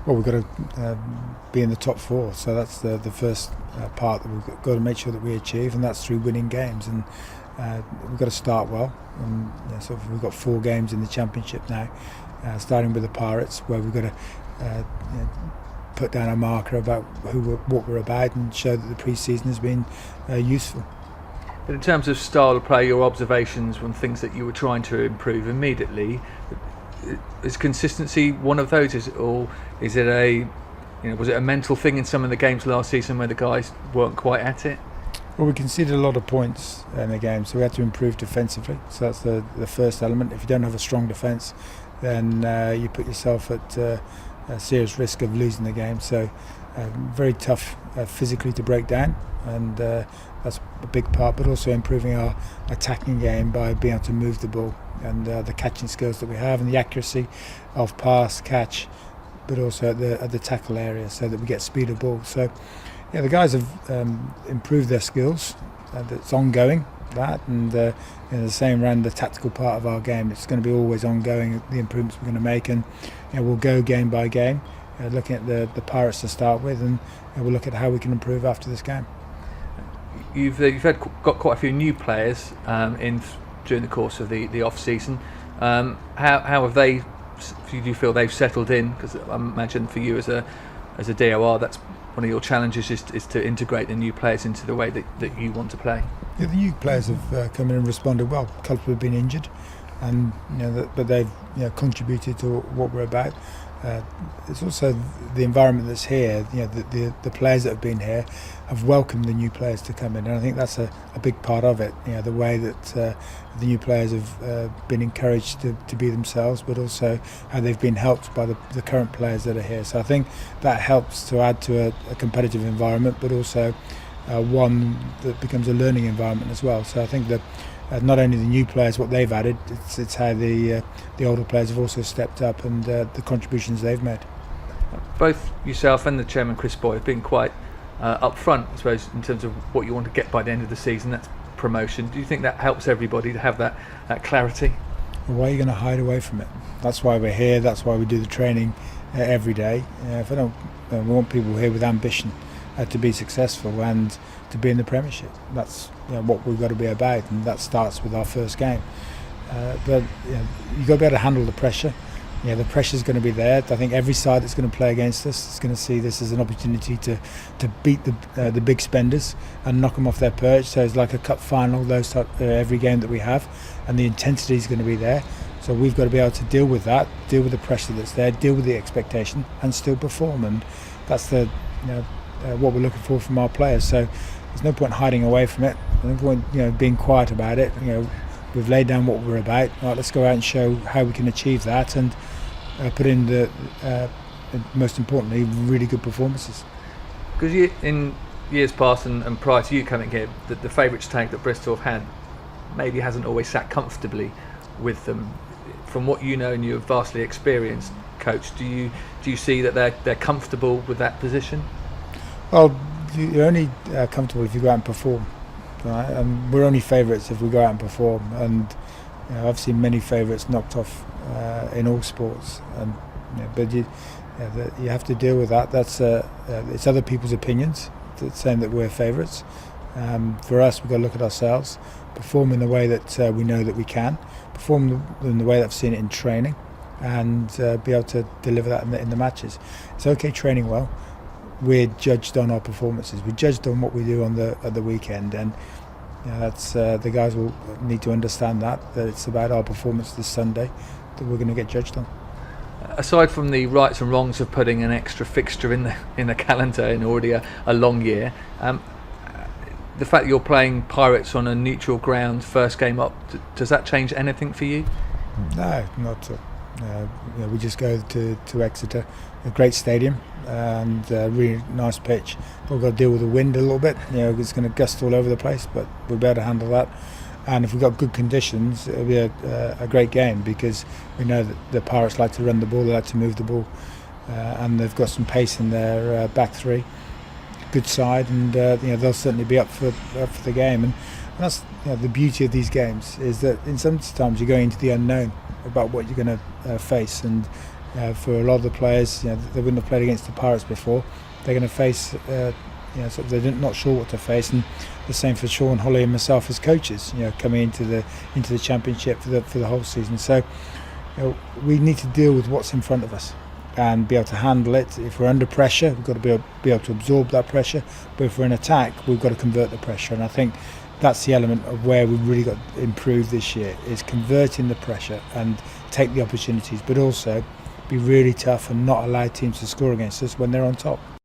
Well, we've got to be in the top four, so that's the first part that we've got to make sure that we achieve, and that's through winning games. And we've got to start well. And so we've got 4 games in the championship now, starting with the Pirates, where we've got to put down a marker about what we're about, and show that the pre-season has been useful. But in terms of style of play, your observations on things that you were trying to improve immediately, is consistency one of those, or is it was it a mental thing in some of the games last season where the guys weren't quite at it? Well, we conceded a lot of points in the game, so we had to improve defensively. So that's the first element. If you don't have a strong defence, then you put yourself at a serious risk of losing the game. So very tough physically to break down, and that's a big part, but also improving our attacking game by being able to move the ball, and the catching skills that we have, and the accuracy of pass, catch, but also at the tackle area, so that we get speed of ball. So yeah, the guys have improved their skills. It's ongoing, that, and the same around the tactical part of our game. It's going to be always ongoing, the improvements we're going to make, and we'll go game by game, looking at the Pirates to start with, and we'll look at how we can improve after this game. You've got quite a few new players in during the course of the off season. How have they? Do you feel they've settled in? Because I imagine for you as a DOR, that's one of your challenges is to integrate the new players into the way that you want to play. Yeah, the new players have come in and responded well. A couple have been injured, and but they've contributed to what we're about. It's also the environment that's here. The players that have been here have welcomed the new players to come in, and I think that's a big part of it. The way that the new players have been encouraged to be themselves, but also how they've been helped by the current players that are here. So I think that helps to add to a competitive environment, but also one that becomes a learning environment as well. So I think that not only the new players, what they've added, it's how the older players have also stepped up, and the contributions they've made. Both yourself and the chairman, Chris Boy, have been quite upfront, I suppose, in terms of what you want to get by the end of the season. That's promotion. Do you think that helps everybody to have that clarity? Well, why are you going to hide away from it? That's why we're here. That's why we do the training every day. If I don't, we want people here with ambition to be successful and to be in the Premiership. That's what we've got to be about, and that starts with our first game. But you've got to be able to handle the pressure. The pressure's going to be there. I think every side that's going to play against us is going to see this as an opportunity to beat the big spenders and knock them off their perch. So it's like a cup final, every game that we have, and the intensity is going to be there. So we've got to be able to deal with that, deal with the pressure that's there, deal with the expectation, and still perform. And that's what we're looking for from our players. So there's no point hiding away from it. There's no point being quiet about it. We've laid down what we're about. Right, let's go out and show how we can achieve that, and put in the most importantly, really good performances. Because in years past and prior to you coming here, the favourites tag that Bristol have had maybe hasn't always sat comfortably with them. From what you know and you're vastly experienced coach, do you see that they're comfortable with that position? Well, you're only comfortable if you go out and perform, right? And we're only favourites if we go out and perform. And I've seen many favourites knocked off in all sports, and but you have to deal with that. That's it's other people's opinions that's saying that we're favourites. For us, we've got to look at ourselves, perform in the way that we know that we can, perform in the way that I've seen it in training, and be able to deliver that in the matches. It's okay training well. We're judged on our performances. We're judged on what we do at the weekend, and that's the guys will need to understand that it's about our performance this Sunday that we're going to get judged on. Aside from the rights and wrongs of putting an extra fixture in the calendar in already a long year, the fact that you're playing Pirates on a neutral ground first game up, does that change anything for you? No, not at all. We just go to Exeter, a great stadium and a really nice pitch. We've got to deal with the wind a little bit. It's going to gust all over the place, but we'll be able to handle that. And if we've got good conditions, it'll be a great game, because we know that the Pirates like to run the ball, they like to move the ball, and they've got some pace in their back three. Good side, and they'll certainly be up for the game. And that's the beauty of these games, is that in sometimes you're going into the unknown about what you're going to face, and For a lot of the players, they wouldn't have played against the Pirates before. They're going to face, sort of they're not sure what to face, and the same for Sean, Holly, and myself as coaches. Coming into the championship for the whole season. So, we need to deal with what's in front of us and be able to handle it. If we're under pressure, we've got to be able to absorb that pressure. But if we're in attack, we've got to convert the pressure. And I think that's the element of where we've really got to improve this year, is converting the pressure and take the opportunities, but also be really tough and not allow teams to score against us when they're on top.